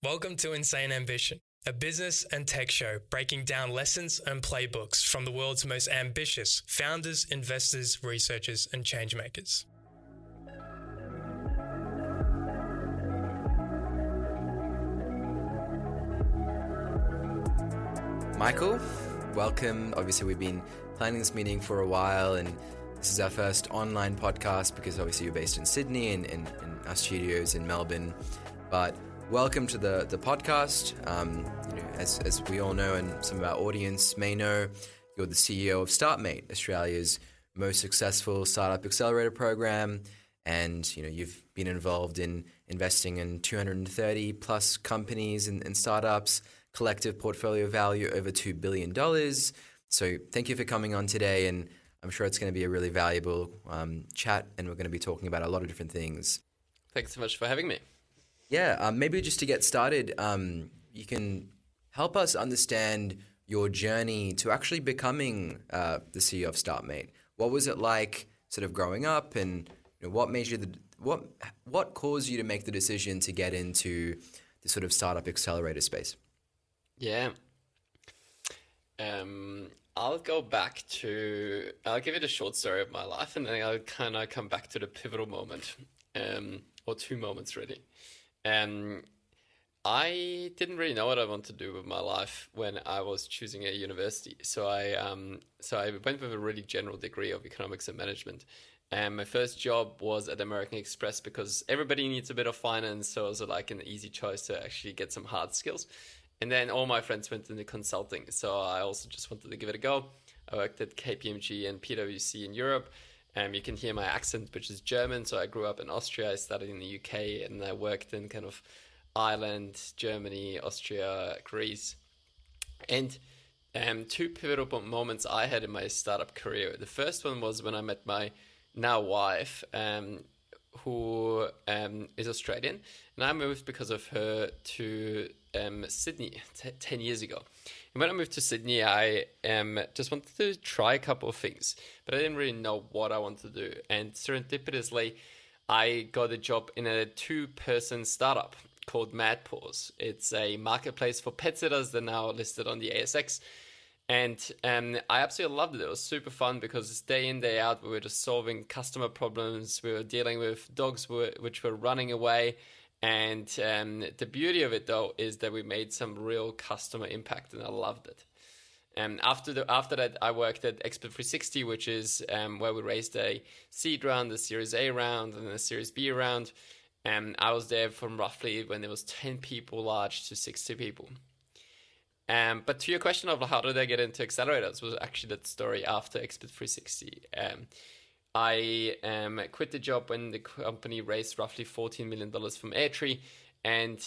Welcome to Insane Ambition, a business and tech show breaking down lessons and playbooks from the world's most ambitious founders, investors, researchers, and changemakers. Michael, welcome. Obviously, we've been planning this meeting for a while, and this is our first online podcast because obviously you're based in Sydney and our studios in Melbourne. But welcome to the podcast. As we all know, and some of our audience may know, you're the CEO of Startmate, Australia's most successful startup accelerator program, and you've been involved in investing in 230 plus companies and startups, collective portfolio value over $2 billion. So thank you for coming on today, and I'm sure it's going to be a really valuable chat, and we're going to be talking about a lot of different things. Thanks so much for having me. Yeah, maybe just to get started, you can help us understand your journey to actually becoming the CEO of Startmate. What was it like sort of growing up, and what made you what caused you to make the decision to get into the sort of startup accelerator space? Yeah. I'll give it a short story of my life, and then I'll kind of come back to the pivotal moment, or two moments really. I didn't really know what I wanted to do with my life when I was choosing a university. So I went with a really general degree of economics and management. And my first job was at American Express because everybody needs a bit of finance. So it was like an easy choice to actually get some hard skills. And then all my friends went into consulting. So I also just wanted to give it a go. I worked at KPMG and PwC in Europe. You can hear my accent, which is German. So I grew up in Austria. I studied in the UK, and I worked in kind of Ireland, Germany, Austria, Greece. And two pivotal moments I had in my startup career. The first one was when I met my now wife, who is Australian. And I moved because of her to Sydney 10 years ago. And when I moved to Sydney, I just wanted to try a couple of things, but I didn't really know what I wanted to do. And serendipitously, I got a job in a 2-person startup called Mad Paws. It's a marketplace for pet sitters. They're now listed on the ASX. And I absolutely loved it. It was super fun because day in, day out, we were just solving customer problems. We were dealing with dogs which were running away. And the beauty of it, though, is that we made some real customer impact, and I loved it. After that, I worked at Expert 360, which is where we raised a seed round, a Series A round, and a Series B round. I was there from roughly when there was 10 people large to 60 people. But to your question of how did I get into accelerators, was actually that story after Expert 360. I quit the job when the company raised roughly $14 million from Airtree, and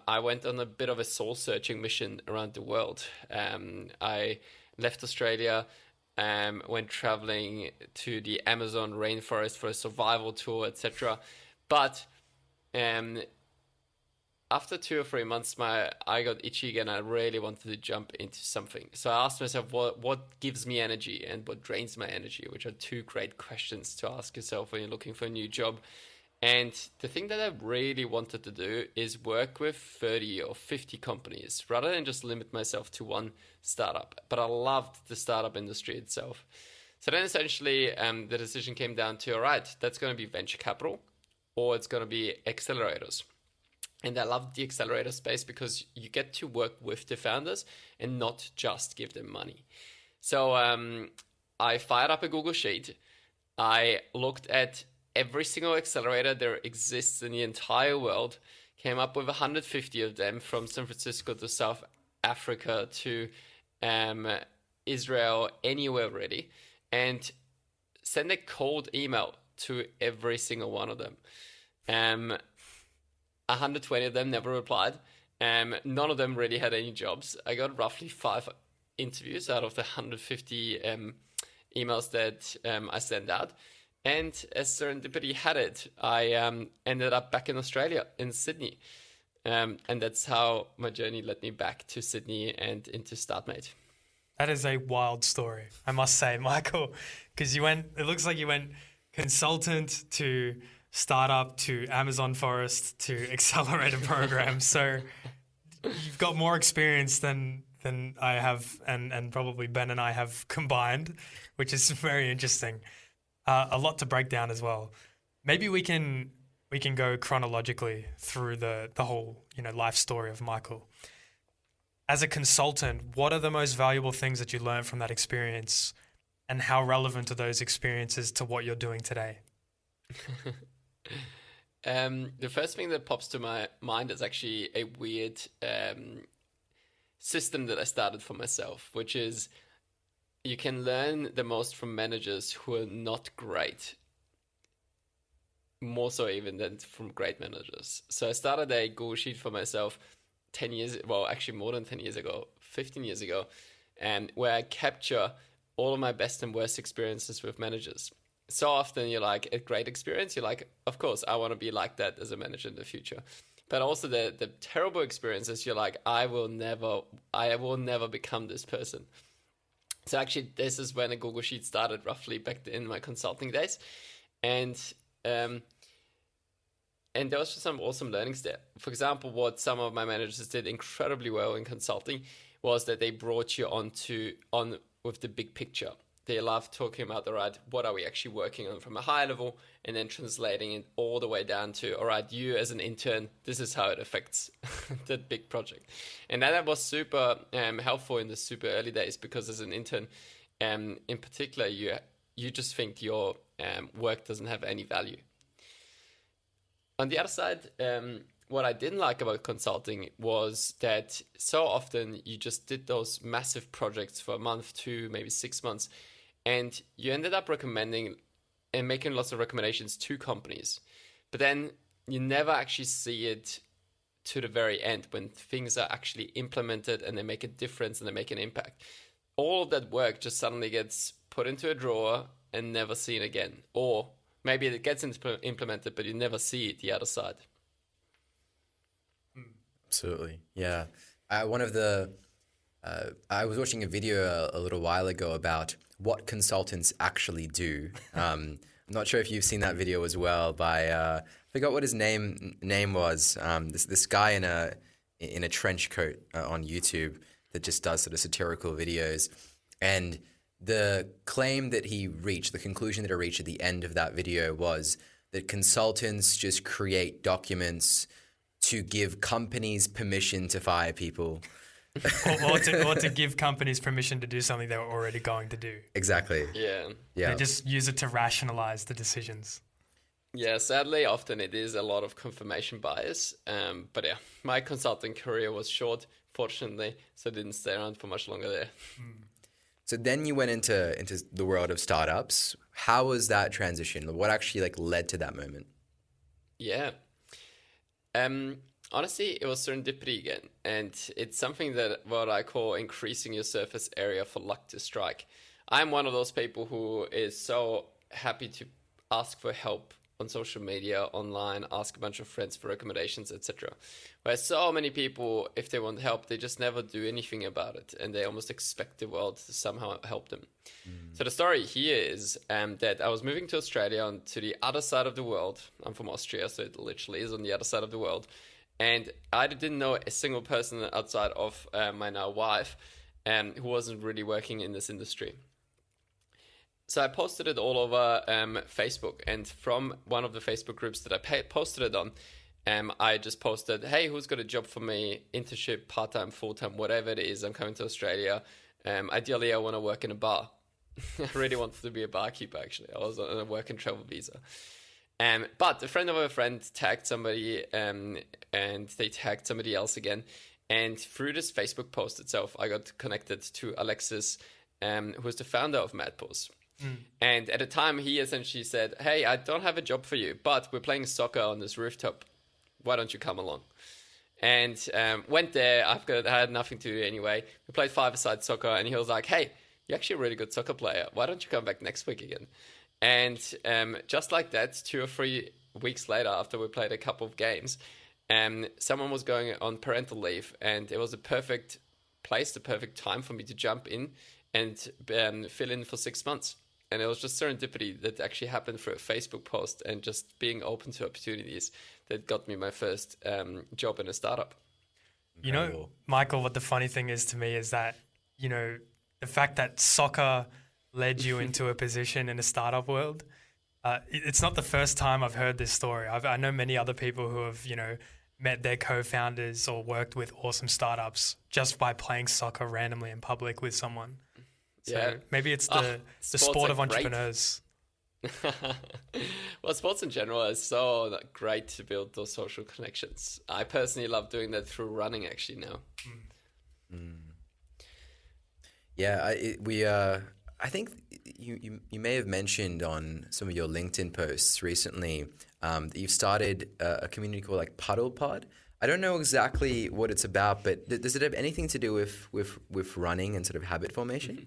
I went on a bit of a soul-searching mission around the world. I left Australia, went traveling to the Amazon rainforest for a survival tour, etc. But after 2 or 3 months, I got itchy again. I really wanted to jump into something. So I asked myself, what gives me energy and what drains my energy, which are two great questions to ask yourself when you're looking for a new job. And the thing that I really wanted to do is work with 30 or 50 companies rather than just limit myself to one startup. But I loved the startup industry itself. So then essentially the decision came down to, all right, that's going to be venture capital or it's going to be accelerators. And I love the accelerator space because you get to work with the founders and not just give them money. So I fired up a Google Sheet. I looked at every single accelerator there exists in the entire world, came up with 150 of them from San Francisco to South Africa to Israel, anywhere really, and sent a cold email to every single one of them. 120 of them never replied. None of them really had any jobs. I got roughly 5 interviews out of the 150 emails that I sent out. And as serendipity had it, I ended up back in Australia, in Sydney. And that's how my journey led me back to Sydney and into Startmate. That is a wild story, I must say, Michael, because it looks like you went consultant to startup to Amazon forest to accelerator program. So you've got more experience than I have, and probably Ben and I have combined, which is very interesting. A lot to break down as well. Maybe we can go chronologically through the whole life story of Michael. As a consultant, what are the most valuable things that you learned from that experience, and how relevant are those experiences to what you're doing today? The first thing that pops to my mind is actually a weird system that I started for myself, which is you can learn the most from managers who are not great, more so even than from great managers. So I started a Google Sheet for myself 10 years, well, actually more than 10 years ago, 15 years ago, and where I capture all of my best and worst experiences with managers. So often you're like, a great experience, you're like, of course, I want to be like that as a manager in the future. But also the terrible experiences, you're like, I will never become this person. So actually, this is when a Google Sheet started, roughly back in my consulting days. And there was just some awesome learnings there. For example, what some of my managers did incredibly well in consulting was that they brought you on with the big picture. They love talking about, all right, what are we actually working on from a high level, and then translating it all the way down to, all right, you as an intern, this is how it affects that big project. And that was super helpful in the super early days, because as an intern, in particular, you just think your work doesn't have any value. On the other side, what I didn't like about consulting was that so often you just did those massive projects for a month, 2, maybe 6 months, and you ended up recommending and making lots of recommendations to companies. But then you never actually see it to the very end when things are actually implemented and they make a difference and they make an impact. All of that work just suddenly gets put into a drawer and never seen again. Or maybe it gets implemented, but you never see it the other side. Absolutely. Yeah. I was watching a video a little while ago about what consultants actually do. I'm not sure if you've seen that video as well by, I forgot what his name was. This guy in a trench coat on YouTube that just does sort of satirical videos. And the claim that he reached, the conclusion that he reached at the end of that video was that consultants just create documents to give companies permission to fire people. or to give companies permission to do something they were already going to do. Exactly. Yeah. They just use it to rationalize the decisions. Yeah, sadly, often it is a lot of confirmation bias. But yeah, my consulting career was short, fortunately, so I didn't stay around for much longer there. So then you went into the world of startups. How was that transition? What actually led to that moment? Yeah. Honestly, it was serendipity again, and it's something that what I call increasing your surface area for luck to strike. I'm one of those people who is so happy to ask for help on social media, online, ask a bunch of friends for recommendations, etc. Whereas so many people, if they want help, they just never do anything about it, and they almost expect the world to somehow help them. So the story here is that I was moving to Australia, on to the other side of the world. I'm from Austria, so it literally is on the other side of the world. And I didn't know a single person outside of my now wife who wasn't really working in this industry. So I posted it all over Facebook, and from one of the Facebook groups that I posted it on, I just posted, hey, who's got a job for me, internship, part-time, full-time, whatever it is, I'm coming to Australia. Ideally, I want to work in a bar. I really wanted to be a barkeeper, actually. I was on a work and travel visa. But a friend of a friend tagged somebody, and they tagged somebody else again. And through this Facebook post itself, I got connected to Alexis, who was the founder of MadPause. And at the time, he essentially said, hey, I don't have a job for you, but we're playing soccer on this rooftop. Why don't you come along? And went there. I had nothing to do anyway. We played five-a-side soccer, and he was like, hey, you're actually a really good soccer player. Why don't you come back next week again? And just like that, 2 or 3 weeks later, after we played a couple of games, someone was going on parental leave, and it was the perfect place, the perfect time for me to jump in and fill in for 6 months. And it was just serendipity that actually happened through a Facebook post and just being open to opportunities that got me my first job in a startup. You know, Incredible. Michael, what the funny thing is to me is that, you know, the fact that soccer led you into a position in a startup world, it's not the first time I've heard this story. I know many other people who have, you know, met their co-founders or worked with awesome startups just by playing soccer randomly in public with someone. So Yeah. maybe it's the Sports sport are of great. entrepreneurs. Well, sports in general is so great to build those social connections. I personally love doing that through running actually now. Yeah, I think you may have mentioned on some of your LinkedIn posts recently that you've started a community called like Puddle Pod. I don't know exactly what it's about, but does it have anything to do with running and sort of habit formation?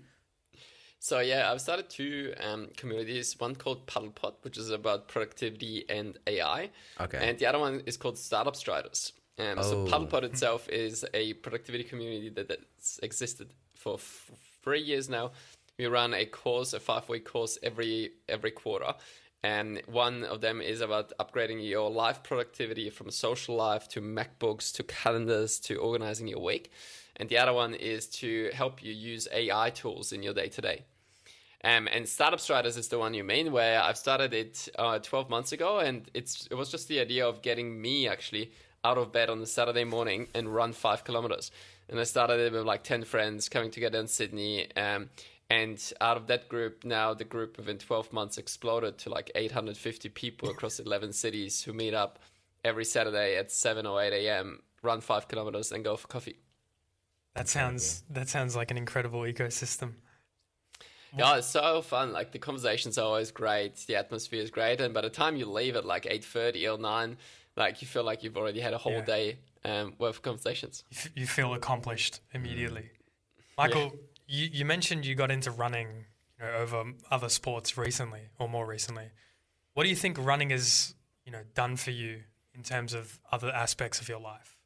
So yeah, I've started two communities. One called Puddle Pod, which is about productivity and AI. Okay. And the other one is called Startup Striders. So Puddle Pod itself is a productivity community that's existed for 3 years now. We run a course, a 5-week course every quarter. And one of them is about upgrading your life productivity from social life to MacBooks to calendars to organizing your week. And the other one is to help you use AI tools in your day-to-day. And Startup Striders is the one you mean, where I've started it 12 months ago. And it was just the idea of getting me actually out of bed on a Saturday morning and run 5 kilometers. And I started it with like 10 friends coming together in Sydney. And out of that group, now the group within 12 months exploded to like 850 people across 11 cities who meet up every Saturday at 7 or 8 a.m., run 5 kilometers and go for coffee. That sounds like an incredible ecosystem. Yeah, it's so fun. Like the conversations are always great. The atmosphere is great. And by the time you leave at like 8:30 or 9, like you feel like you've already had a whole day worth of conversations. You feel accomplished immediately. Michael, you mentioned you got into running, you know, over other sports recently or more recently. What do you think running has, you know, done for you in terms of other aspects of your life?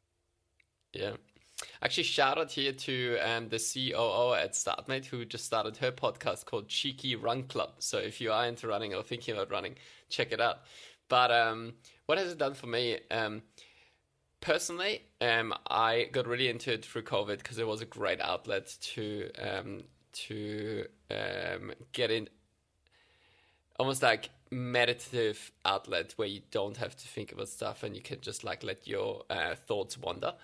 Yeah. Actually, shout out here to the COO at Startmate, who just started her podcast called Cheeky Run Club. So if you are into running or thinking about running, check it out. But what has it done for me? Personally, I got really into it through COVID because it was a great outlet to get in, almost like meditative outlet where you don't have to think about stuff and you can just like let your thoughts wander.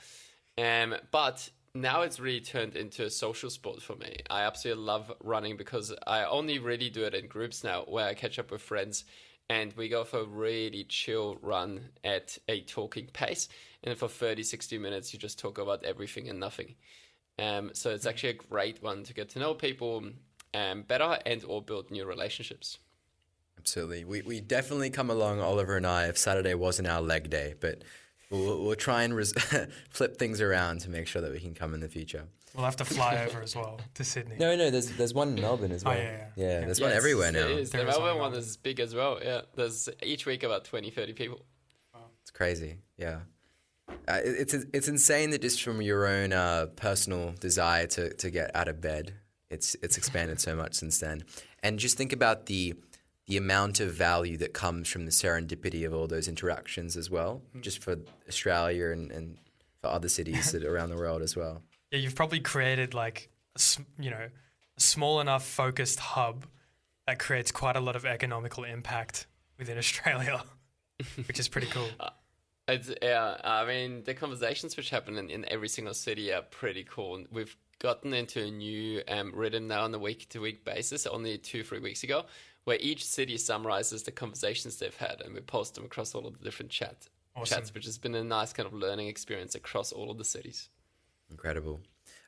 But now it's really turned into a social sport for me. I absolutely love running because I only really do it in groups now where I catch up with friends and we go for a really chill run at a talking pace. And for 30, 60 minutes, you just talk about everything and nothing. So it's actually a great one to get to know people better and or build new relationships. Absolutely. We definitely come along, Oliver and I, if Saturday wasn't our leg day, but we'll try and flip things around to make sure that we can come in the future. We'll have to fly over as well to Sydney. No, there's one in Melbourne as well. Yeah. There's one everywhere now. It is. The There is one Melbourne in one Melbourne. is big as well. Yeah, there's each week about 20, 30 people. It's crazy. Yeah. It's insane that just from your own personal desire to get out of bed, it's expanded so much since then. And just think about the amount of value that comes from the serendipity of all those interactions as well, just for Australia and for other cities that around the world as well. Yeah, you've probably created like, a small enough focused hub that creates quite a lot of economical impact within Australia, which is pretty cool. I mean, the conversations which happen in every single city are pretty cool. We've gotten into a new rhythm now on a week-to-week basis, only 2-3 weeks ago, where each city summarizes the conversations they've had, and we post them across all of the different chats, which has been a nice kind of learning experience across all of the cities. Incredible.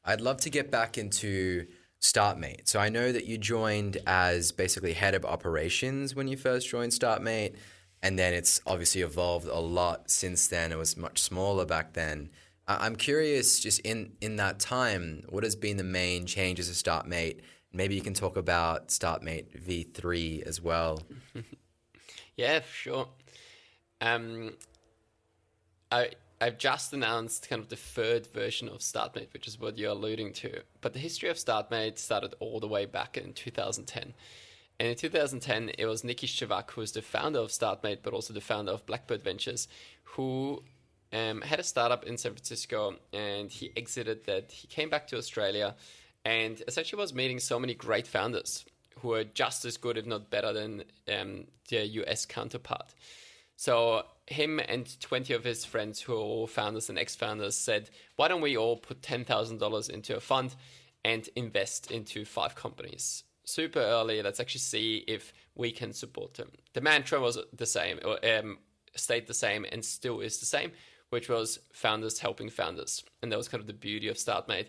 I'd love to get back into Startmate. So I know that you joined as basically head of operations when you first joined Startmate, and then it's obviously evolved a lot since then. It was much smaller back then. I'm curious, just in that time, what has been the main changes of Startmate? Maybe you can talk about Startmate V3 as well. Yeah, for sure. I've just announced kind of the third version of Startmate, which is what you're alluding to. But the history of Startmate started all the way back in 2010. And in 2010, it was Nikki Shivak, who is the founder of Startmate, but also the founder of Blackbird Ventures, who had a startup in San Francisco, and he exited that. He came back to Australia and essentially was meeting so many great founders who were just as good, if not better, than their US counterpart. So him and 20 of his friends who are all founders and ex-founders said, why don't we all put $10,000 into a fund and invest into 5 companies? Super early, let's actually see if we can support them. The mantra was the same, or stayed the same and still is the same, which was founders helping founders. And that was kind of the beauty of Startmate.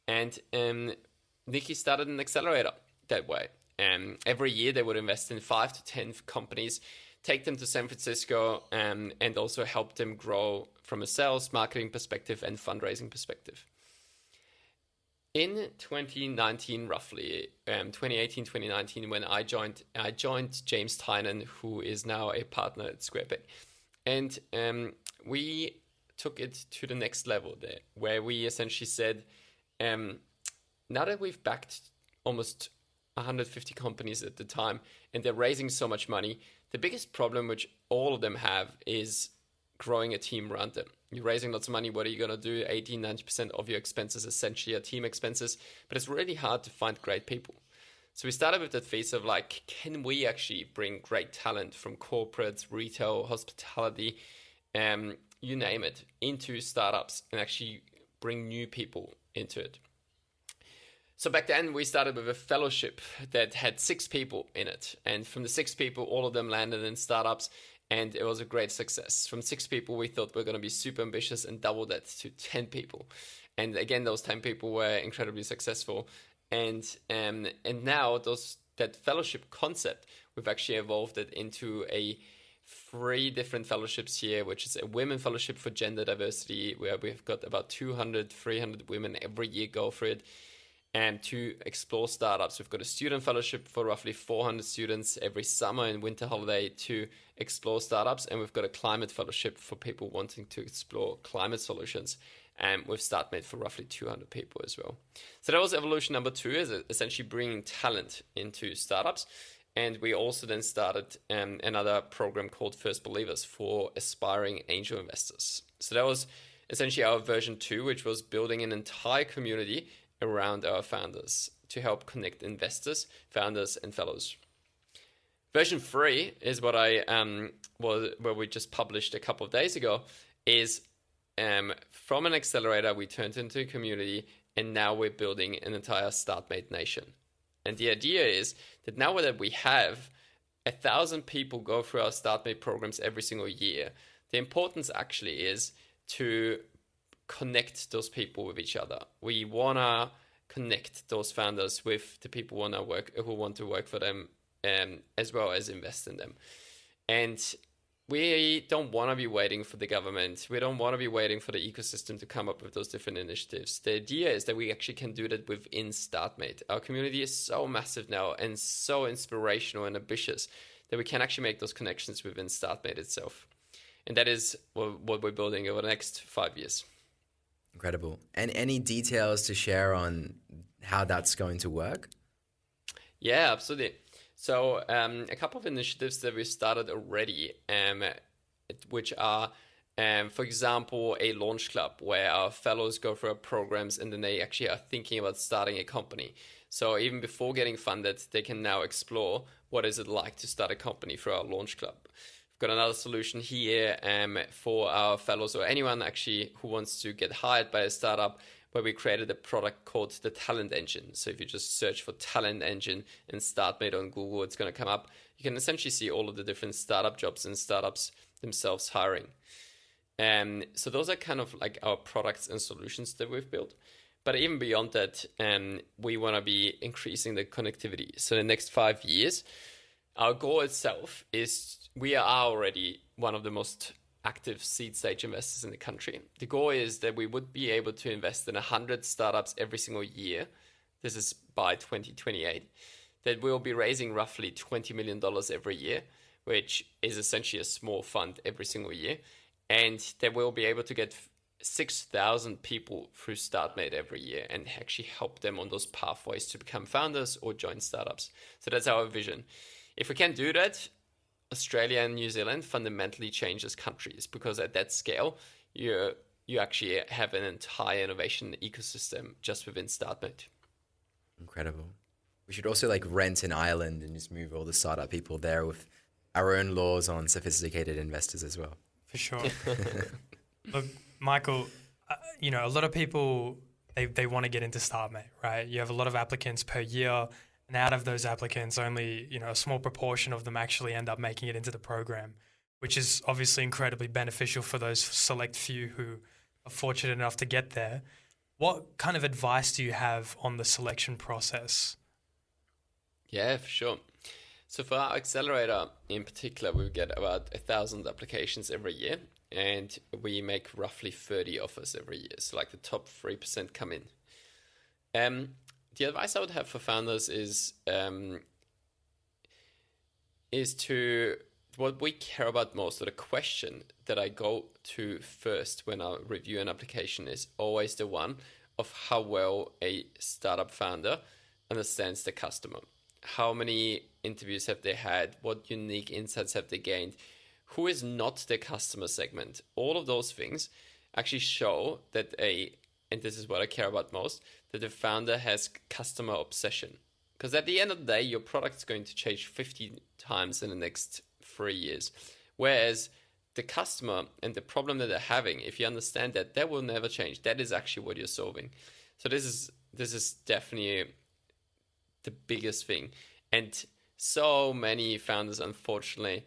And Nikki started an accelerator that way. Every year they would invest in 5 to 10 companies, take them to San Francisco, and also help them grow from a sales, marketing perspective and fundraising perspective. In 2019, roughly, 2018, 2019, when I joined James Tynan, who is now a partner at SquarePeg. And we took it to the next level there, where we essentially said, now that we've backed almost 150 companies at the time, and they're raising so much money, the biggest problem which all of them have is growing a team around them. You're raising lots of money, what are you going to do? 80-90% of your expenses essentially are team expenses, but it's really hard to find great people. So we started with that phase of like, can we actually bring great talent from corporates, retail, hospitality, you name it, into startups and actually bring new people into it. So back then we started with a fellowship that had 6 people in it. And from the 6 people, all of them landed in startups, and it was a great success. From 6 people, we thought we were going to be super ambitious and double that to 10 people. And again, those 10 people were incredibly successful. And now that fellowship concept, we've actually evolved it into 3 different fellowships here, which is a women fellowship for gender diversity, where we've got about 200, 300 women every year go for it. And to explore startups, we've got a student fellowship for roughly 400 students every summer and winter holiday to explore startups. And we've got a climate fellowship for people wanting to explore climate solutions. And with Startmate for roughly 200 people as well. So that was evolution number 2, is essentially bringing talent into startups. And we also then started another program called First Believers for aspiring angel investors. So that was essentially our version 2, which was building an entire community around our founders to help connect investors, founders, and fellows. Version 3 is what where we just published a couple of days ago, is from an accelerator we turned into a community, and now we're building an entire Startmate nation. And the idea is that now that we have 1,000 people go through our Startmate programs every single year, the importance actually is to connect those people with each other. We want to connect those founders with the people who want to work for them, as well as invest in them. And we don't want to be waiting for the government. We don't want to be waiting for the ecosystem to come up with those different initiatives. The idea is that we actually can do that within Startmate. Our community is so massive now and so inspirational and ambitious that we can actually make those connections within Startmate itself. And that is what we're building over the next 5 years. Incredible. And any details to share on how that's going to work? Yeah, absolutely. So a couple of initiatives that we've started already, which are, for example, a launch club where our fellows go through our programs and then they actually are thinking about starting a company. So even before getting funded, they can now explore what is it like to start a company through our launch club. We've got another solution here for our fellows or anyone actually who wants to get hired by a startup, where we created a product called the Talent Engine. So if you just search for Talent Engine and Startmate on Google, it's going to come up. You can essentially see all of the different startup jobs and startups themselves hiring. So those are kind of like our products and solutions that we've built. But even beyond that, we want to be increasing the connectivity. So in the next 5 years, our goal itself is we are already one of the most active seed stage investors in the country. The goal is that we would be able to invest in 100 startups every single year. This is by 2028. That we'll be raising roughly $20 million every year, which is essentially a small fund every single year. And that we'll be able to get 6,000 people through Startmate every year and actually help them on those pathways to become founders or join startups. So that's our vision. If we can do that, Australia and New Zealand fundamentally change as countries, because at that scale, you actually have an entire innovation ecosystem just within Startmate. Incredible. We should also like rent an island and just move all the startup people there with our own laws on sophisticated investors as well. For sure. Look, Michael, a lot of people, they want to get into Startmate, right? You have a lot of applicants per year, and out of those applicants, only, a small proportion of them actually end up making it into the program, which is obviously incredibly beneficial for those select few who are fortunate enough to get there. What kind of advice do you have on the selection process? Yeah, for sure. So for our accelerator in particular, we get about 1,000 applications every year, and we make roughly 30 offers every year. So like the top 3% come in. The advice I would have for founders is to what we care about most, or the question that I go to first when I review an application is always the one of how well a startup founder understands the customer. How many interviews have they had? What unique insights have they gained? Who is not the customer segment? All of those things actually show that and this is what I care about most, that the founder has customer obsession. Because at the end of the day, your product is going to change 50 times in the next 3 years. Whereas the customer and the problem that they're having, if you understand that will never change. That is actually what you're solving. So this is definitely the biggest thing. And so many founders, unfortunately,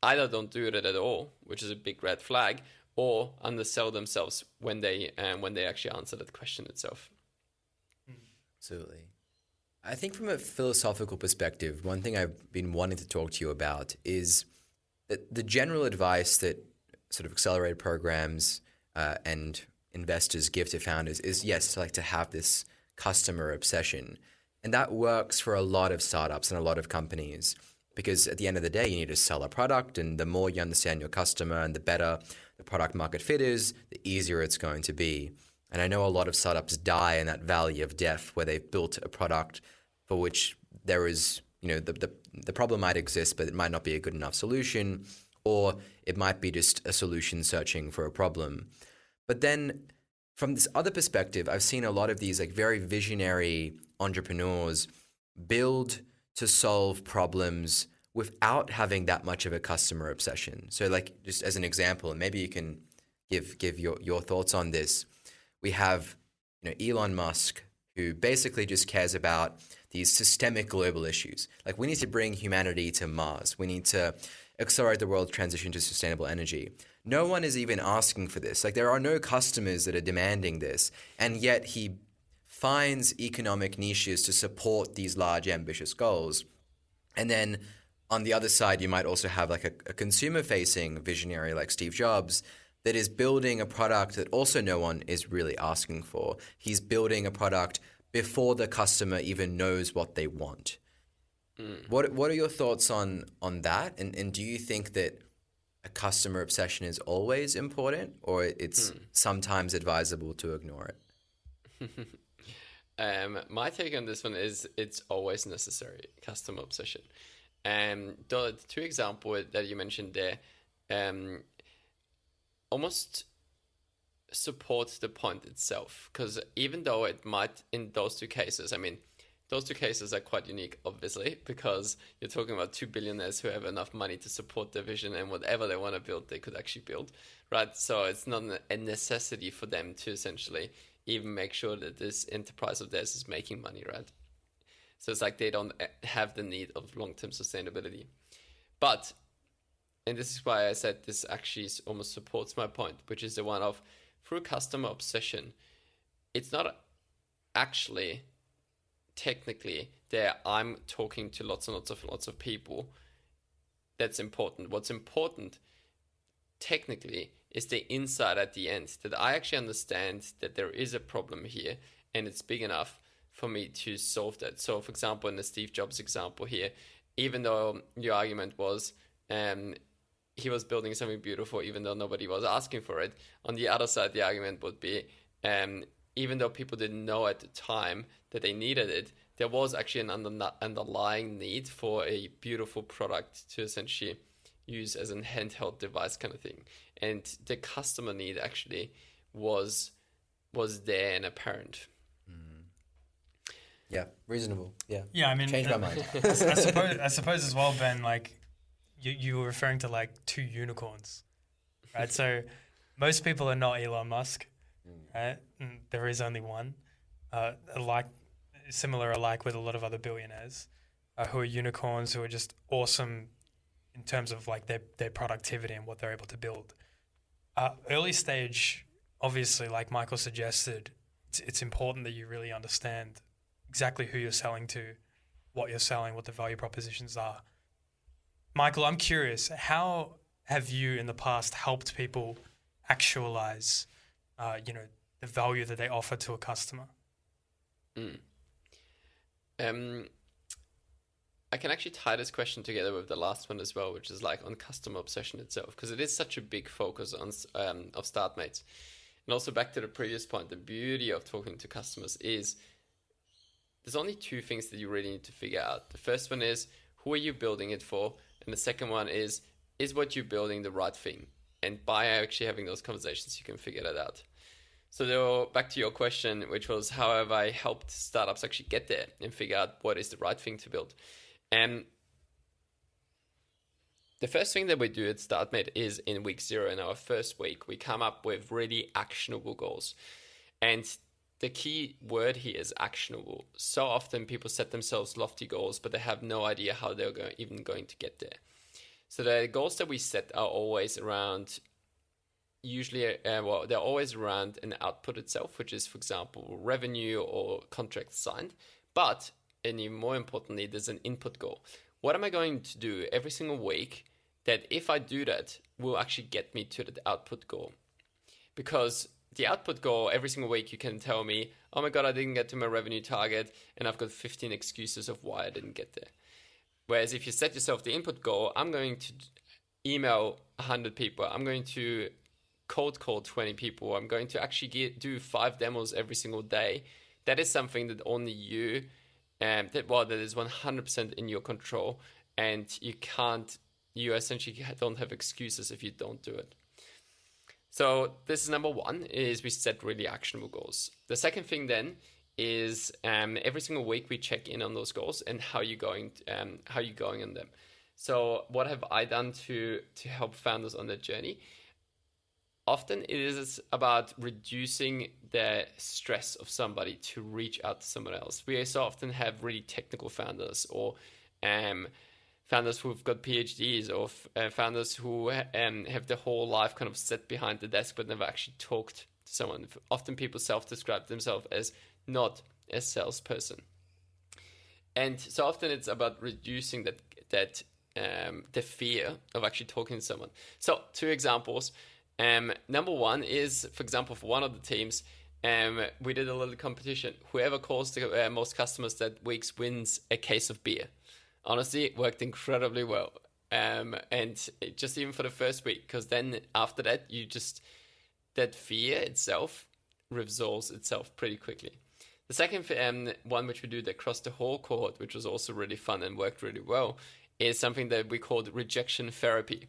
either don't do it at all, which is a big red flag, or undersell themselves when they actually answer that question itself. Absolutely. I think from a philosophical perspective, one thing I've been wanting to talk to you about is that the general advice that sort of accelerated programs and investors give to founders is, yes, like to have this customer obsession. And that works for a lot of startups and a lot of companies, because at the end of the day, you need to sell a product, and the more you understand your customer and the better the product market fit is, the easier it's going to be. And I know a lot of startups die in that valley of death where they've built a product for which there is, the problem might exist, but it might not be a good enough solution, or it might be just a solution searching for a problem. But then from this other perspective, I've seen a lot of these like very visionary entrepreneurs build to solve problems without having that much of a customer obsession. So like just as an example, and maybe you can give your thoughts on this. We have Elon Musk, who basically just cares about these systemic global issues. Like we need to bring humanity to Mars. We need to accelerate the world's transition to sustainable energy. No one is even asking for this. Like there are no customers that are demanding this. And yet he finds economic niches to support these large, ambitious goals. And then on the other side, you might also have like a consumer-facing visionary like Steve Jobs that is building a product that also no one is really asking for. He's building a product before the customer even knows what they want. What are your thoughts on that? And do you think that a customer obsession is always important, or it's sometimes advisable to ignore it? My take on this one is it's always necessary, customer obsession. The two examples that you mentioned there almost support the point itself, because even though it might, in those two cases, those two cases are quite unique, obviously, because you're talking about two billionaires who have enough money to support their vision, and whatever they want to build, they could actually build, right? So it's not a necessity for them to essentially even make sure that this enterprise of theirs is making money, right? So it's like they don't have the need of long-term sustainability. But, and this is why I said this actually almost supports my point, which is the one of, through customer obsession, it's not actually technically there I'm talking to lots and lots of people. That's important. What's important technically is the insight at the end, that I actually understand that there is a problem here and it's big enough for me to solve that. So for example, in the Steve Jobs example here, even though your argument was he was building something beautiful even though nobody was asking for it, on the other side the argument would be even though people didn't know at the time that they needed it, there was actually an underlying need for a beautiful product to essentially use as a handheld device kind of thing. And the customer need actually was there and apparent. Yeah, reasonable. Yeah. Yeah, I mean, Changed my mind. I suppose as well, Ben, like you were referring to like two unicorns, right? So most people are not Elon Musk, right? And there is only one. Similar alike with a lot of other billionaires who are unicorns, who are just awesome in terms of like their productivity and what they're able to build. Early stage, obviously, like Michael suggested, it's important that you really understand exactly who you're selling to, what you're selling, what the value propositions are. Michael, I'm curious, how have you in the past helped people actualize, the value that they offer to a customer? I can actually tie this question together with the last one as well, which is like on customer obsession itself, because it is such a big focus on of Startmates. And also back to the previous point, the beauty of talking to customers is there's only two things that you really need to figure out. The first one is, who are you building it for? And the second one is what you're building the right thing? And by actually having those conversations, you can figure that out. So back to your question, which was how have I helped startups actually get there and figure out what is the right thing to build? And the first thing that we do at Startmate is in week 0, in our first week, we come up with really actionable goals. And the key word here is actionable. So often people set themselves lofty goals, but they have no idea how they're even going to get there. So the goals that we set are always around, they're always around an output itself, which is, for example, revenue or contracts signed. But, and even more importantly, there's an input goal. What am I going to do every single week that if I do that will actually get me to the output goal? Because the output goal, every single week you can tell me, oh my God, I didn't get to my revenue target, and I've got 15 excuses of why I didn't get there. Whereas if you set yourself the input goal, I'm going to email 100 people, I'm going to cold call 20 people, I'm going to actually do 5 demos every single day. That is something that only you, that is 100% in your control, and you essentially don't have excuses if you don't do it. So this is number one, is we set really actionable goals. The second thing then is every single week we check in on those goals and how you're going on them. So what have I done to help founders on that journey? Often it is about reducing the stress of somebody to reach out to someone else. We so often have really technical founders, or founders who've got PhDs, or founders who have their whole life kind of set behind the desk but never actually talked to someone. Often people self-describe themselves as not a salesperson. And so often it's about reducing the fear of actually talking to someone. So 2 examples. Number one is, for example, for one of the teams, we did a little competition. Whoever calls the most customers that week wins a case of beer. Honestly, it worked incredibly well. And just even for the first week, because then after that, that fear itself resolves itself pretty quickly. The second one, which we did across the whole cohort, which was also really fun and worked really well, is something that we called rejection therapy.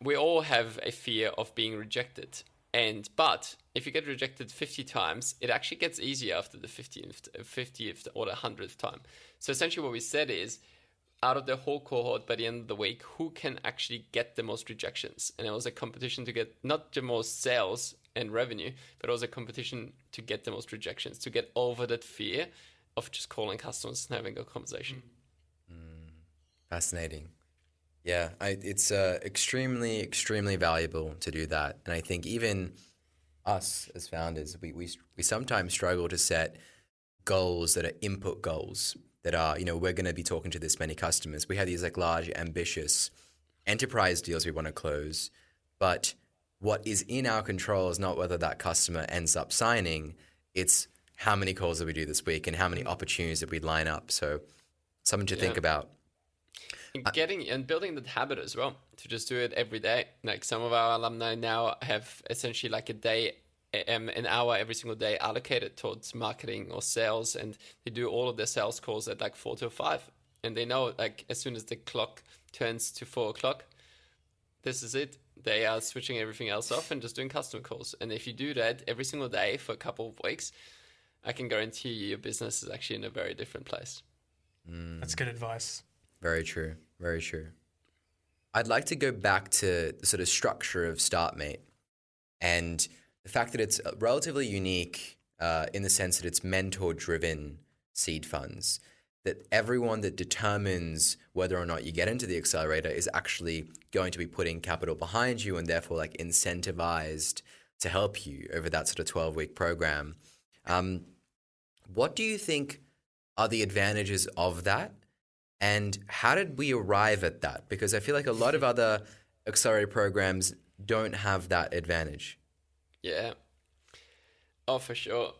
We all have a fear of being rejected. But if you get rejected 50 times, it actually gets easier after the 50th or the 100th time. So essentially what we said is, out of the whole cohort by the end of the week, who can actually get the most rejections? And it was a competition to get not the most sales and revenue, but it was a competition to get the most rejections, to get over that fear of just calling customers and having a conversation. Fascinating. Yeah, it's extremely, extremely valuable to do that. And I think even us as founders, we sometimes struggle to set goals that are input goals that are, we're going to be talking to this many customers. We have these like large, ambitious enterprise deals we want to close. But what is in our control is not whether that customer ends up signing. It's how many calls did we do this week and how many opportunities did we line up. So something to think about. And building that habit as well, to just do it every day. Like some of our alumni now have essentially like an hour every single day allocated towards marketing or sales, and they do all of their sales calls at like 4 to 5 and they know like as soon as the clock turns to 4 o'clock, this is it. They are switching everything else off and just doing customer calls. And if you do that every single day for a couple of weeks, I can guarantee you your business is actually in a very different place. That's good advice. Very true. Very true. I'd like to go back to the sort of structure of Startmate and the fact that it's relatively unique in the sense that it's mentor-driven seed funds, that everyone that determines whether or not you get into the accelerator is actually going to be putting capital behind you and therefore like incentivized to help you over that sort of 12-week program. What do you think are the advantages of that? And how did we arrive at that? Because I feel like a lot of other accelerator programs don't have that advantage. Yeah. Oh, for sure.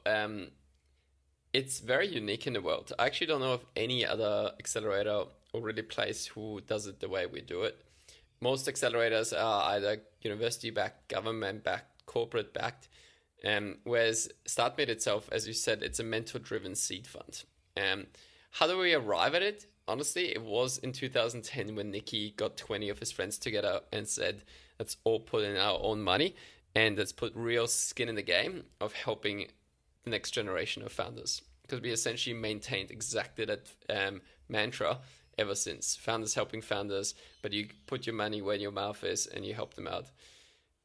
It's very unique in the world. I actually don't know of any other accelerator or really place who does it the way we do it. Most accelerators are either university-backed, government-backed, corporate-backed, whereas Startmate itself, as you said, it's a mentor-driven seed fund. How do we arrive at it? Honestly, it was in 2010 when Nicky got 20 of his friends together and said, let's all put in our own money and let's put real skin in the game of helping the next generation of founders. Because we essentially maintained exactly that mantra ever since. Founders helping founders, but you put your money where your mouth is and you help them out.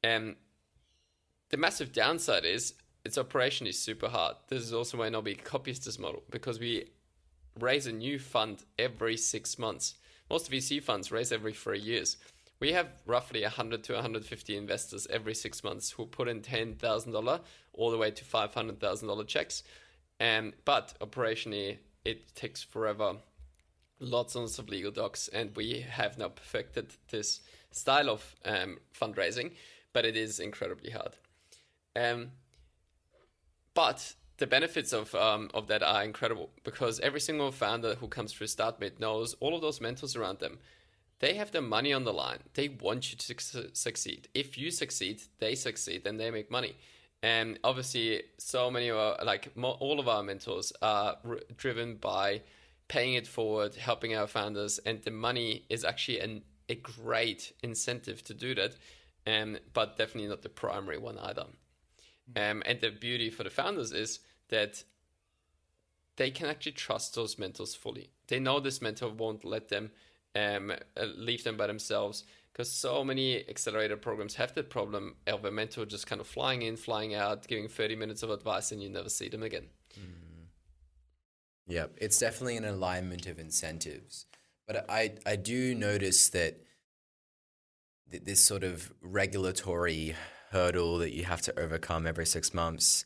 The massive downside is its operation is super hard. This is also why nobody copies this model, because we raise a new fund every 6 months. Most VC funds raise every 3 years. We have roughly 100 to 150 investors every 6 months who put in $10,000 all the way to $500,000 checks. But operationally, it takes forever. Lots and lots of legal docs, and we have now perfected this style of fundraising, but it is incredibly hard. But the benefits of that are incredible, because every single founder who comes through Startmate knows all of those mentors around them. They have their money on the line. They want you to succeed. If you succeed, they succeed, and they make money. And obviously, so many of our, all of our mentors are driven by paying it forward, helping our founders, and the money is actually a great incentive to do that, but definitely not the primary one either. And the beauty for the founders is that they can actually trust those mentors fully. They know this mentor won't let them leave them by themselves, because so many accelerator programs have that problem of a mentor just kind of flying in, flying out, giving 30 minutes of advice, and you never see them again. Yeah, it's definitely an alignment of incentives. But I do notice that this sort of regulatory hurdle that you have to overcome every 6 months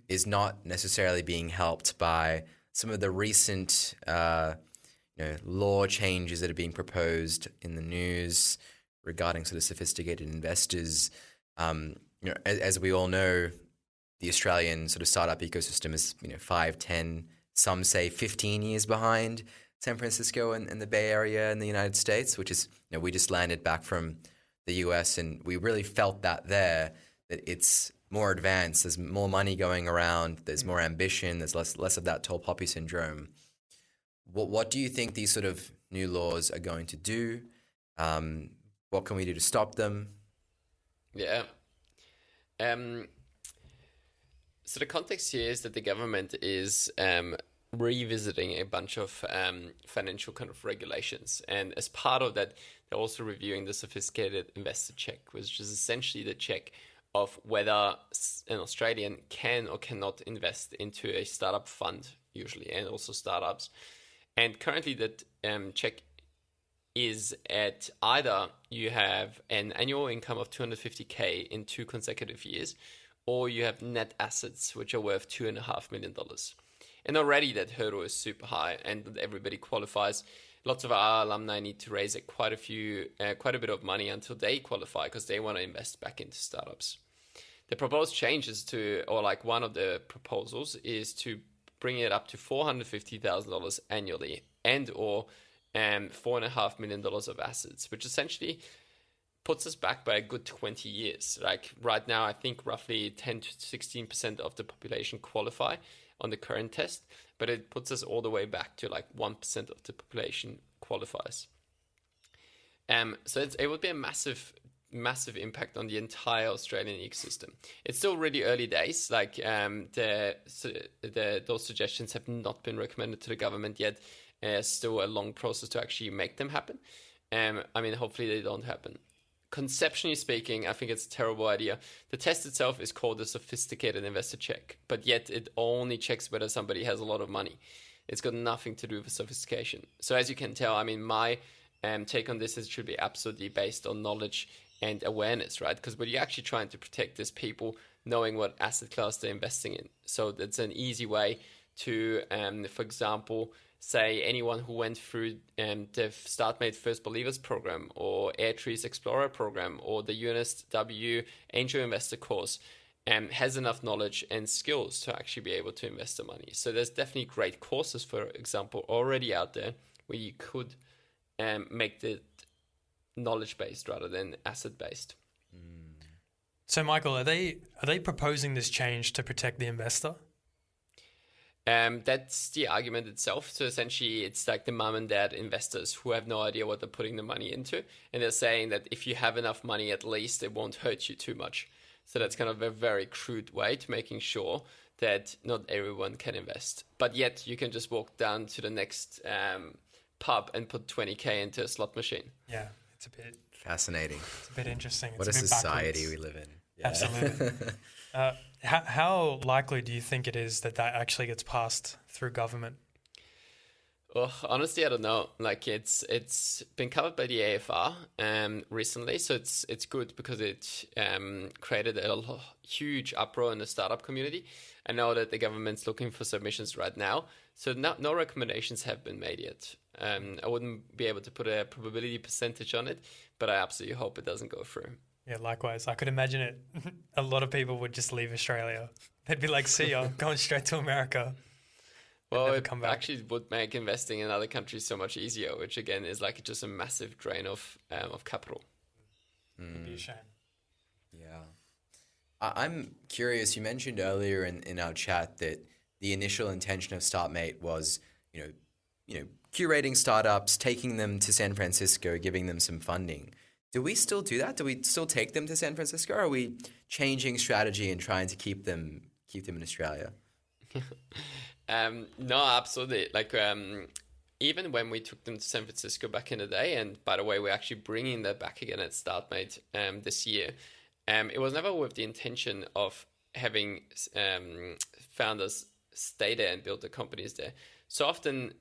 is not necessarily being helped by some of the recent law changes that are being proposed in the news regarding sort of sophisticated investors. As we all know, the Australian sort of startup ecosystem is 5, 10, some say 15 years behind San Francisco and the Bay Area in the United States, which is, we just landed back from the US and we really felt that there, that it's more advanced, there's more money going around, there's more ambition, there's less of that tall poppy syndrome. What do you think these sort of new laws are going to do? What can we do to stop them? Yeah. So the context here is that the government is revisiting a bunch of financial kind of regulations. And as part of that, they're also reviewing the sophisticated investor check, which is essentially the check of whether an Australian can or cannot invest into a startup fund, usually, and also startups. And currently that check is at either you have an annual income of 250K in 2 consecutive years, or you have net assets, which are worth $2.5 million. And already that hurdle is super high and everybody qualifies. Lots of our alumni need to raise quite a bit of money until they qualify, because they want to invest back into startups. The proposed changes one of the proposals is to bring it up to $450,000 annually and or $4.5 million of assets, which essentially puts us back by a good 20 years. Like right now, I think roughly 10 to 16% of the population qualify. on the current test, but it puts us all the way back to like 1% of the population qualifies. So it would be a massive impact on the entire Australian ecosystem. It's still really early days. Like those suggestions have not been recommended to the government yet. It's still a long process to actually make them happen. I mean, hopefully they don't happen. Conceptually speaking, I think it's a terrible idea. The test itself is called a sophisticated investor check, but yet it only checks whether somebody has a lot of money. It's got nothing to do with sophistication. So as you can tell, I mean, my take on this is it should be absolutely based on knowledge and awareness, right? Because what you're actually trying to protect is people knowing what asset class they're investing in. So that's an easy way to, for example, say anyone who went through the Startmate First Believers program or Airtree's Explorer program or the UNSW Angel Investor course has enough knowledge and skills to actually be able to invest the money. So there's definitely great courses, for example, already out there where you could make it knowledge-based rather than asset-based. So, Michael, are they proposing this change to protect the investor? That's the argument itself. So essentially, it's like the mom and dad investors who have no idea what they're putting the money into. And they're saying that if you have enough money, at least it won't hurt you too much. So that's kind of a very crude way to making sure that not everyone can invest. But yet you can just walk down to the next pub and put 20K into a slot machine. Yeah, it's a bit Fascinating. It's a bit interesting. What a bit society backwards. we live in. Yeah. Absolutely. How likely do you think it is that actually gets passed through government? Oh, honestly, I don't know. Like it's been covered by the AFR recently, so it's good because it created a huge uproar in the startup community. I know that the government's looking for submissions right now, so no recommendations have been made yet. I wouldn't be able to put a probability percentage on it, but I absolutely hope it doesn't go through. Yeah, likewise. I could imagine it. A lot of people would just leave Australia. They'd be like, see ya, going straight to America. Well, it actually would make investing in other countries so much easier, which again is like just a massive drain of capital. It'd be a shame. Yeah. I'm curious, you mentioned earlier in our chat that the initial intention of Startmate was, you know, curating startups, taking them to San Francisco, giving them some funding. Do we still do that? Do we still take them to San Francisco? Or are we changing strategy and trying to keep them in Australia? No, absolutely. Like even when we took them to San Francisco back in the day, and by the way, we're actually bringing that back again at Startmate this year. It was never with the intention of having founders stay there and build the companies there. So often,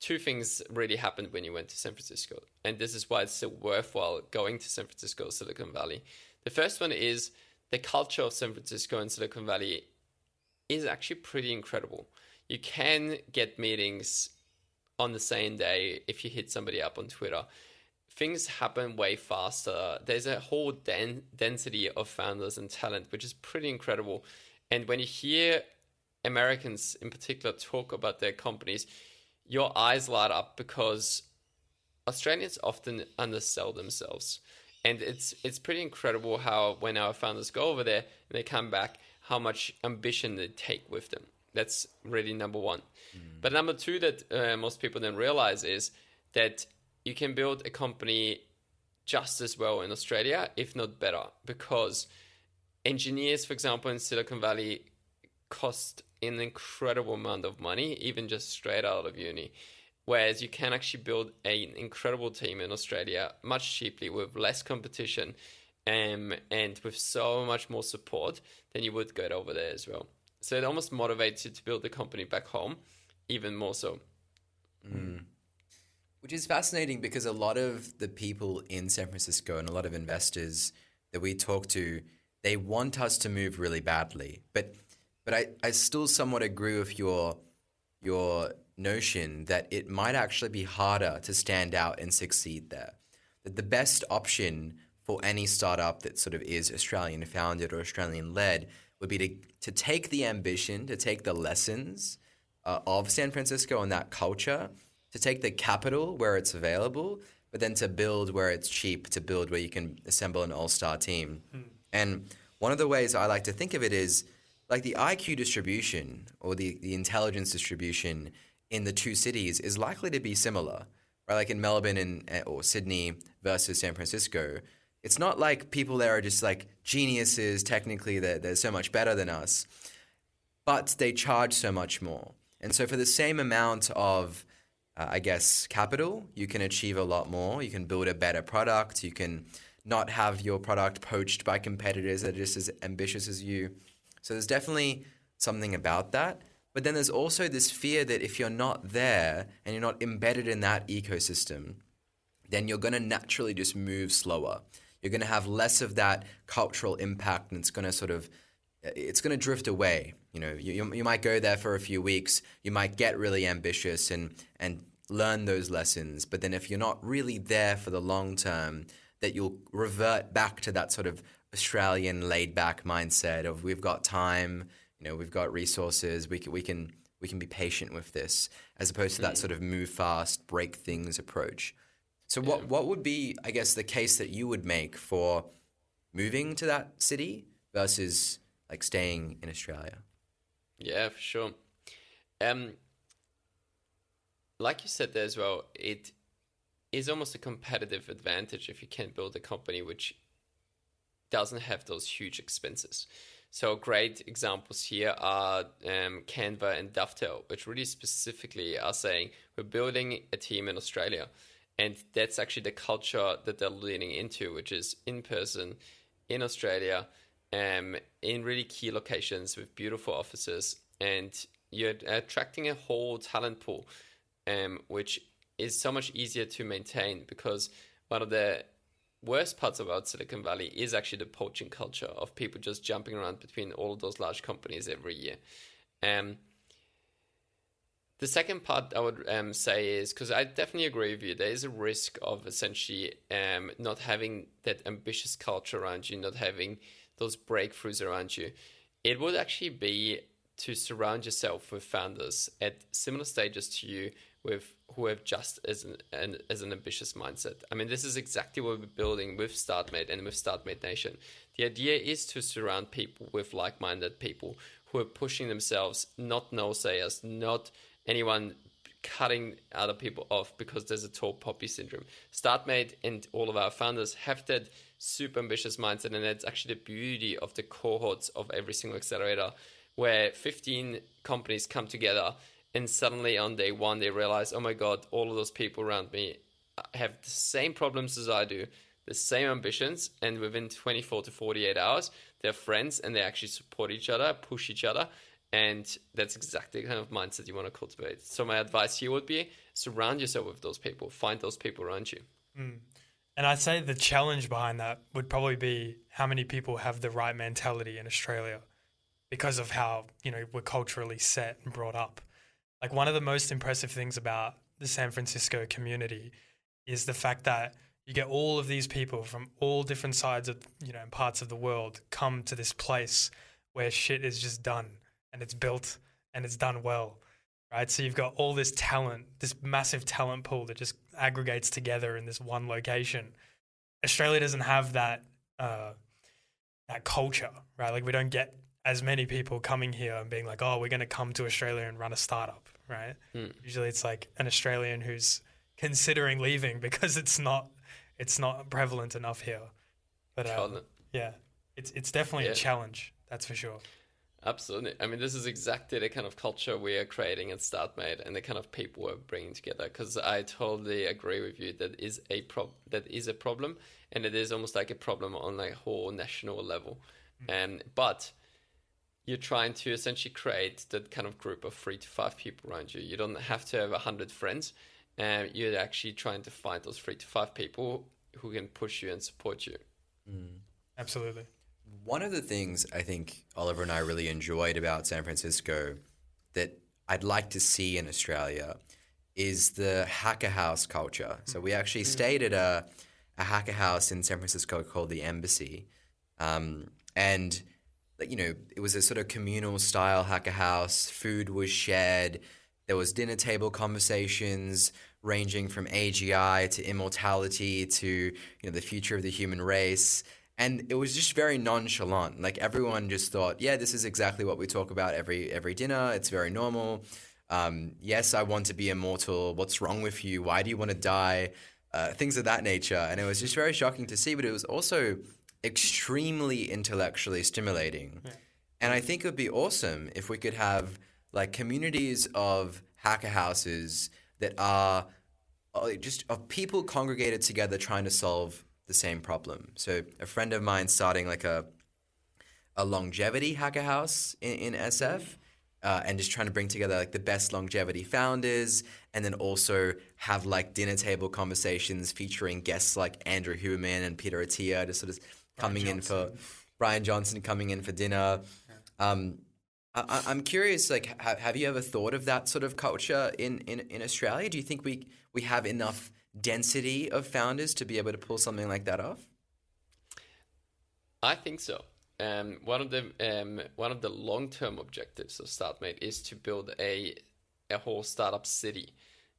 two things really happened when you went to San Francisco, and this is why it's so worthwhile going to San Francisco, Silicon Valley. The first one is the culture of San Francisco and Silicon Valley is actually pretty incredible. You can get meetings on the same day if you hit somebody up on Twitter. Things happen way faster. There's a whole density of founders and talent, which is pretty incredible. And when you hear Americans in particular talk about their companies, your eyes light up because Australians often undersell themselves. And it's pretty incredible how when our founders go over there and they come back, how much ambition they take with them. That's really number one. But number two that most people don't realize is that you can build a company just as well in Australia, if not better, because engineers, for example, in Silicon Valley cost an incredible amount of money, even just straight out of uni. Whereas you can actually build an incredible team in Australia much cheaply with less competition and with so much more support than you would get over there as well. So it almost motivates you to build the company back home, even more so. Which is fascinating because a lot of the people in San Francisco and a lot of investors that we talk to, they want us to move really badly. But I still somewhat agree with your notion that it might actually be harder to stand out and succeed there. That the best option for any startup that sort of is Australian founded or Australian led would be to take the ambition, to take the lessons of San Francisco and that culture, to take the capital where it's available, but then to build where it's cheap, to build where you can assemble an all-star team. And one of the ways I like to think of it is, like the IQ distribution or the intelligence distribution in the two cities is likely to be similar, right? Like in Melbourne or Sydney versus San Francisco, it's not like people there are just like geniuses. Technically, they're so much better than us, but they charge so much more. And so for the same amount of, I guess, capital, you can achieve a lot more. You can build a better product. You can not have your product poached by competitors that are just as ambitious as you. So there's definitely something about that. But then there's also this fear that if you're not there and you're not embedded in that ecosystem, then you're going to naturally just move slower. You're going to have less of that cultural impact, and it's going to drift away. You know, you might go there for a few weeks, you might get really ambitious and learn those lessons. But then if you're not really there for the long term, that you'll revert back to that sort of Australian laid back mindset of we've got time, you know, we've got resources, we can be patient with this, as opposed to that sort of move fast, break things approach. So what would be, I guess, the case that you would make for moving to that city versus like staying in Australia? Yeah, for sure. Like you said there as well, it is almost a competitive advantage if you can build a company which doesn't have those huge expenses. So great examples here are Canva and Dovetail, which really specifically are saying we're building a team in Australia. And that's actually the culture that they're leaning into, which is in person, in Australia, in really key locations with beautiful offices. And you're attracting a whole talent pool, which is so much easier to maintain, because one of the worst parts about Silicon Valley is actually the poaching culture of people just jumping around between all of those large companies every year. The second part I would say is, because I definitely agree with you, there is a risk of essentially not having that ambitious culture around you, not having those breakthroughs around you. It would actually be to surround yourself with founders at similar stages to you, with who have just as an ambitious mindset. I mean, this is exactly what we're building with Startmate and with Startmate Nation. The idea is to surround people with like-minded people who are pushing themselves, not no-sayers, not anyone cutting other people off because there's a tall poppy syndrome. Startmate and all of our founders have that super ambitious mindset, and that's actually the beauty of the cohorts of every single accelerator, where 15 companies come together and suddenly on day one they realize, oh my God, all of those people around me have the same problems as I do, the same ambitions, and within 24 to 48 hours, they're friends and they actually support each other, push each other. And that's exactly the kind of mindset you want to cultivate. So my advice here would be surround yourself with those people, find those people around you. And I'd say the challenge behind that would probably be how many people have the right mentality in Australia, because of how, you know, we're culturally set and brought up. Like, one of the most impressive things about the San Francisco community is the fact that you get all of these people from all different sides of, you know, parts of the world come to this place where shit is just done and it's built and it's done well, right? So you've got all this talent, this massive talent pool that just aggregates together in this one location. Australia doesn't have that that culture, right? Like, we don't get as many people coming here and being like, oh, we're going to come to Australia and run a startup, right? Usually it's like an Australian who's considering leaving because it's not prevalent enough here. But yeah, it's definitely a challenge, that's for sure. Absolutely. I mean, this is exactly the kind of culture we are creating at Startmate and the kind of people we're bringing together. Because I totally agree with you, that is a problem, and it is almost like a problem on a whole national level. But you're trying to essentially create that kind of group of 3 to 5 people around you. You don't have to have 100 friends. You're actually trying to find those 3 to 5 people who can push you and support you. Absolutely. One of the things I think Oliver and I really enjoyed about San Francisco that I'd like to see in Australia is the hacker house culture. So we actually stayed at a hacker house in San Francisco called the Embassy. And, you know, it was a sort of communal style hacker house. Food was shared. There was dinner table conversations ranging from AGI to immortality to, you know, the future of the human race. And it was just very nonchalant. Like everyone just thought, yeah, this is exactly what we talk about every dinner. It's very normal. Yes, I want to be immortal. What's wrong with you? Why do you want to die? Things of that nature. And it was just very shocking to see, but it was also extremely intellectually stimulating. Yeah. And I think it would be awesome if we could have like communities of hacker houses that are just of people congregated together trying to solve the same problem. So a friend of mine starting like a longevity hacker house in SF, and just trying to bring together like the best longevity founders, and then also have like dinner table conversations featuring guests like Andrew Huberman and Peter Attia, just sort of coming in for Brian Johnson coming in for dinner. Yeah. I'm curious, like, have you ever thought of that sort of culture in Australia? Do you think we have enough density of founders to be able to pull something like that off? I think so. One of the long-term objectives of Startmate is to build a whole startup city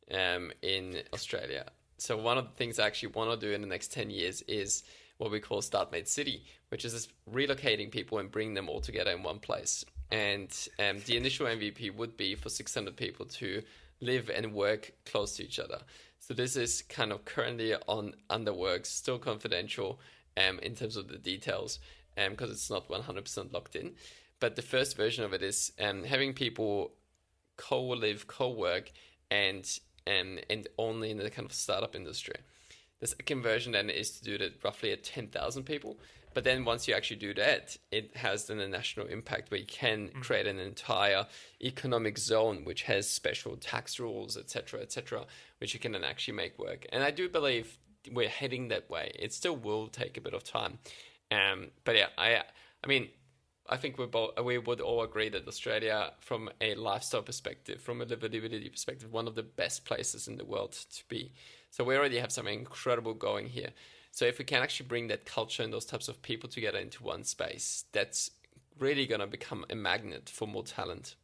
in Australia. So one of the things I actually want to do in the next 10 years is what we call Startmate City, which is relocating people and bringing them all together in one place. And the initial MVP would be for 600 people to live and work close to each other. So this is kind of currently under works, still confidential in terms of the details, because it's not 100% locked in. But the first version of it is having people co-live, co-work, and only in the kind of startup industry. The second version then is to do that roughly at 10,000 people. But then once you actually do that, it has then a national impact where you can create an entire economic zone which has special tax rules, etc., which you can then actually make work. And I do believe we're heading that way. It still will take a bit of time. But yeah, I mean, I think we would all agree that Australia, from a lifestyle perspective, from a livability perspective, one of the best places in the world to be. So we already have something incredible going here. So if we can actually bring that culture and those types of people together into one space, that's really going to become a magnet for more talent.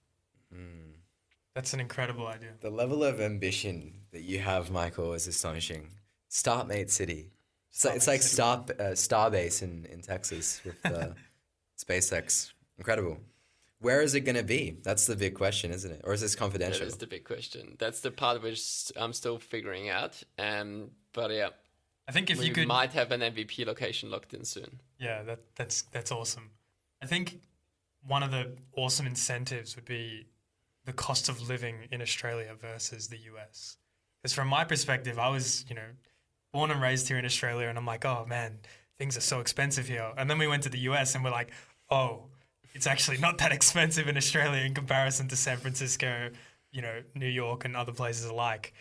That's an incredible idea. The level of ambition that you have, Michael, is astonishing. Startmate City. It's like Starbase in Texas with SpaceX. Incredible. Where is it going to be? That's the big question, isn't it? Or is this confidential? That is the big question. That's the part which I'm still figuring out. But yeah. I think if we you could, might have an MVP location locked in soon. Yeah, that's awesome. I think one of the awesome incentives would be the cost of living in Australia versus the US. Because from my perspective, I was, born and raised here in Australia, and I'm like, oh man, things are so expensive here. And then we went to the US and we're like, oh, it's actually not that expensive in Australia in comparison to San Francisco, New York and other places alike.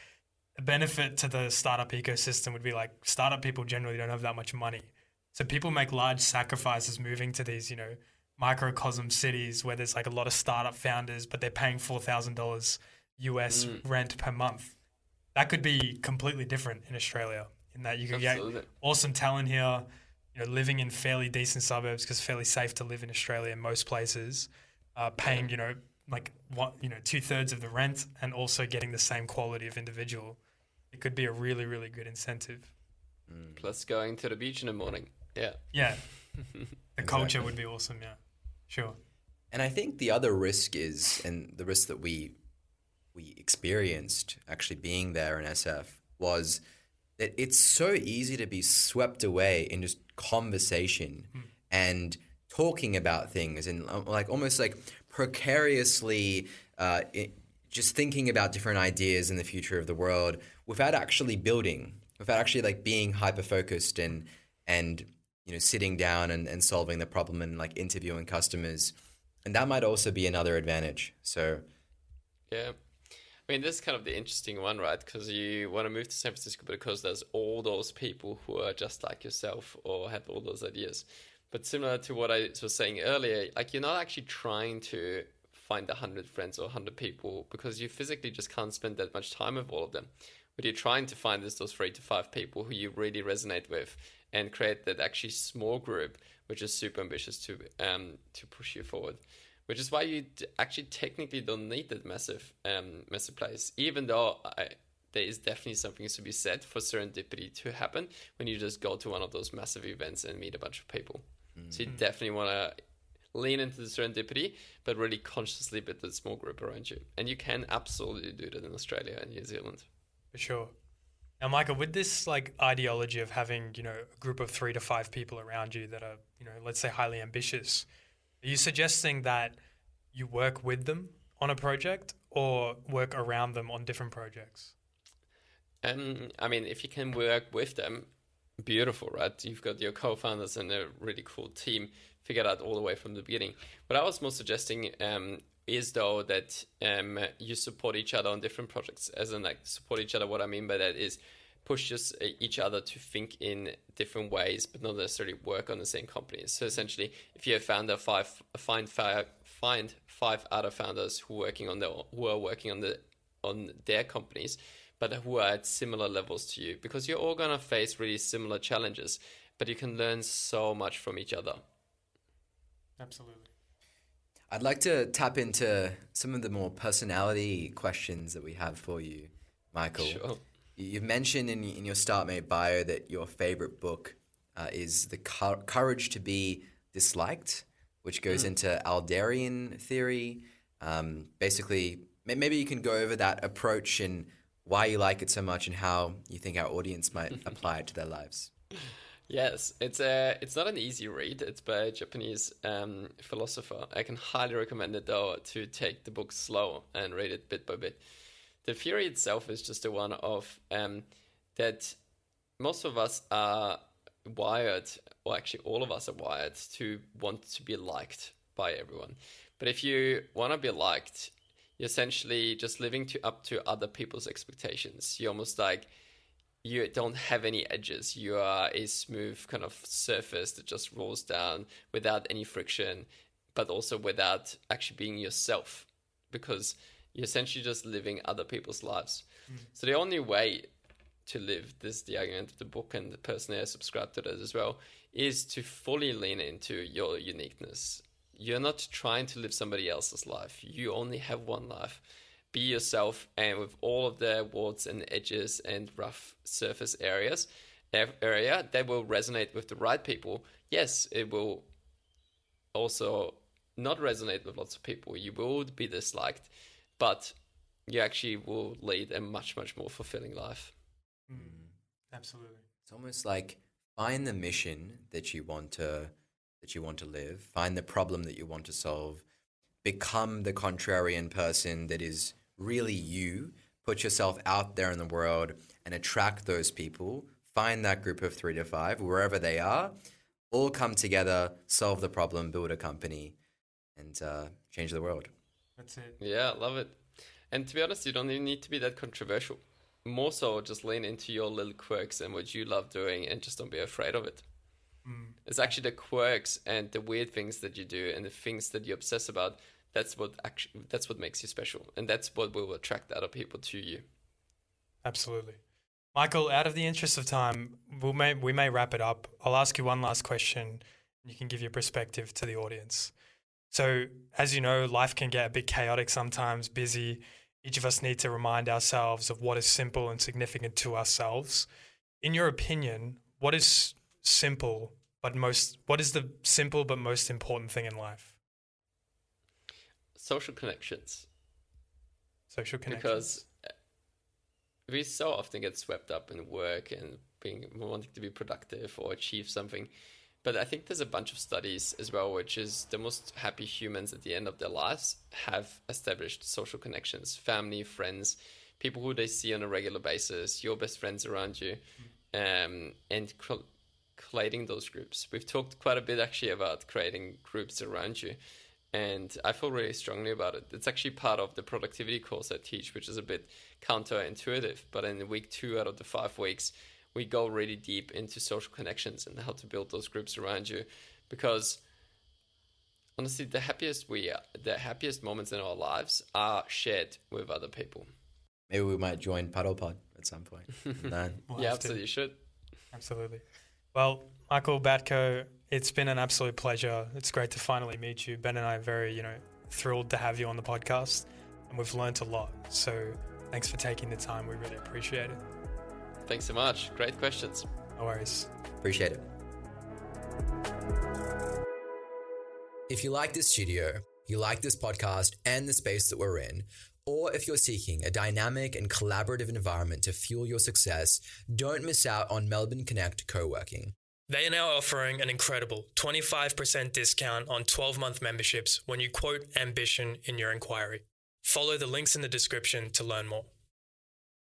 The benefit to the startup ecosystem would be like startup people generally don't have that much money. So people make large sacrifices moving to these, microcosm cities where there's like a lot of startup founders, but they're paying $4,000 US rent per month. That could be completely different in Australia in that you could get awesome talent here, living in fairly decent suburbs because it's fairly safe to live in Australia in most places, paying, 2/3 of the rent and also getting the same quality of individual. It could be a really, really good incentive. Plus going to the beach in the morning. Yeah. Yeah. The culture would be awesome. Yeah, sure. And I think the other risk is, and the risk that we experienced actually being there in SF was that it's so easy to be swept away in just conversation and talking about things and like almost like precariously just thinking about different ideas in the future of the world without actually building, without actually like being hyper-focused and sitting down and solving the problem and like interviewing customers. And that might also be another advantage. So yeah. I mean, this is kind of the interesting one, right? Because you want to move to San Francisco because there's all those people who are just like yourself or have all those ideas. But similar to what I was saying earlier, like you're not actually trying to find 100 friends or 100 people because you physically just can't spend that much time with all of them. What you're trying to find is those 3 to 5 people who you really resonate with and create that actually small group, which is super ambitious to push you forward. Which is why you actually technically don't need that massive place. Even though there is definitely something to be said for serendipity to happen when you just go to one of those massive events and meet a bunch of people. So you definitely want to lean into the serendipity, but really consciously build a small group around you. And you can absolutely do that in Australia and New Zealand. For sure. Now, Michael, with this like ideology of having, a group of 3 to 5 people around you that are, let's say highly ambitious, are you suggesting that you work with them on a project or work around them on different projects? I mean, if you can work with them, beautiful, right? You've got your co-founders and a really cool team figured out all the way from the beginning. What I was more suggesting is though that you support each other on different projects. As in, like, support each other. What I mean by that is push each other to think in different ways, but not necessarily work on the same companies. So essentially, if you're a founder, find 5 other founders who are working on their companies, but who are at similar levels to you, because you're all gonna face really similar challenges, but you can learn so much from each other. Absolutely. I'd like to tap into some of the more personality questions that we have for you, Michael. Sure. You've mentioned in your Startmate bio that your favorite book is The Courage to Be Disliked, which goes into Alderian theory. Basically, maybe you can go over that approach and why you like it so much and how you think our audience might apply it to their lives. Yes, it's not an easy read. It's by a Japanese philosopher. I can highly recommend it, though, to take the book slow and read it bit by bit. The theory itself is just the one of that most of us are wired, or actually all of us are wired to want to be liked by everyone. But if you want to be liked, you're essentially just living up to other people's expectations. You're almost like, you don't have any edges. You are a smooth kind of surface that just rolls down without any friction, but also without actually being yourself, because you're essentially just living other people's lives. So the only way to live, this is the argument of the book, and personally I subscribe to that as well, is to fully lean into your uniqueness. You're not trying to live somebody else's life. You only have one life. Be yourself, and with all of the warts and edges and rough surface area that will resonate with the right people. Yes, it will also not resonate with lots of people. You will be disliked, but you actually will lead a much, much more fulfilling life. Absolutely. It's almost like find the mission that you want to live, find the problem that you want to solve, become the contrarian person that is really you, put yourself out there in the world and attract those people, find that group of 3 to 5, wherever they are, all come together, solve the problem, build a company, and change the world. That's it. Yeah, I love it. And to be honest, you don't even need to be that controversial. More so, just lean into your little quirks and what you love doing, and just don't be afraid of it. It's actually the quirks and the weird things that you do and the things that you obsess about. That's what makes you special, and that's what will attract other people to you. Absolutely. Michael, out of the interest of time, we may wrap it up. I'll ask you one last question, and you can give your perspective to the audience. So, as you know, life can get a bit chaotic sometimes, busy. Each of us need to remind ourselves of what is simple and significant to ourselves. In your opinion, what is the simple but most important thing in life? Social connections. Social connections. Because we so often get swept up in work and wanting to be productive or achieve something. But I think there's a bunch of studies as well, which is the most happy humans at the end of their lives have established social connections, family, friends, people who they see on a regular basis, your best friends around you, and creating those groups. We've talked quite a bit actually about creating groups around you, and I feel really strongly about it. It's actually part of the productivity course I teach, which is a bit counterintuitive, but in week 2 out of the 5 weeks, we go really deep into social connections and how to build those groups around you, because honestly, the happiest moments in our lives are shared with other people. Maybe we might join Paddle Pod at some point. Yeah, absolutely, you should. Absolutely. Well, Michael Batko, it's been an absolute pleasure. It's great to finally meet you. Ben and I are very, thrilled to have you on the podcast, and we've learnt a lot. So Thanks for taking the time. We really appreciate it. Thanks so much. Great questions. No worries. Appreciate it. If you like this studio, you like this podcast and the space that we're in, or if you're seeking a dynamic and collaborative environment to fuel your success, don't miss out on Melbourne Connect Co-working. They are now offering an incredible 25% discount on 12-month memberships when you quote ambition in your inquiry. Follow the links in the description to learn more.